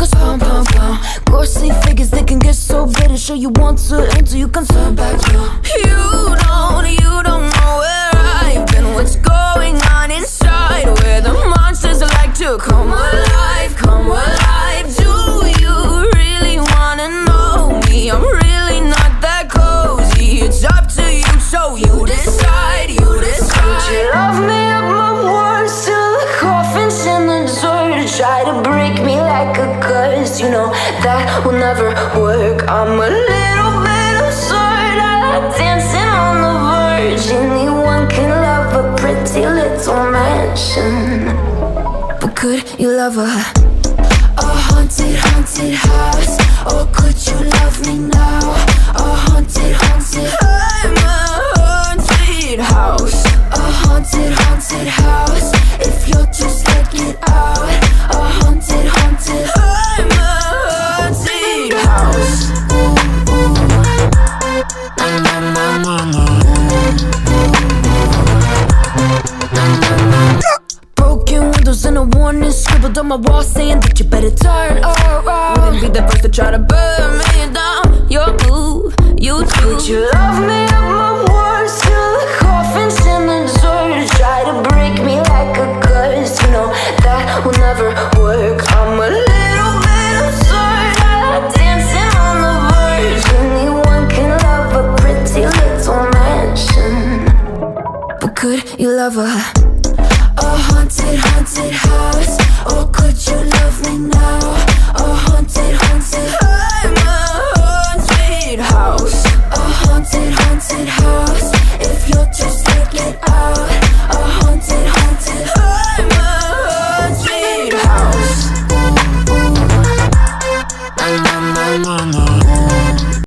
cause pound, pound, pound. Ghostly figures, they can get so bitter. Sure you want to until you can turn back now. You don't know where I've been. What's going on inside, where the monsters like to come alive, come alive. Do you really wanna know me? I'm really not that cozy. It's up to you, so you decide, you decide. Would you love me up my words till the coffin's in the dirt? Try to break me like a curse, you know that will never work. I'm a little bit absurd, I like dancing on the verge. Anyone can love a pretty little mansion, but could you love a haunted, haunted house? Or could you love me now? A haunted, haunted, I'm a haunted house. A haunted, haunted house. If you're too scared, get out. A haunted, haunted, I'm a haunted house. Broken windows and a warning scribbled on my wall saying that you better turn around. Wouldn't be the first to try to burn me down. Your move, you too. Would you love me up my words till the coffin's in the dirt? Try to break me like a curse, you know that will never work. I'm a little bit absurd, I like dancing on the verge. Anyone can love a pretty little mansion, but could you love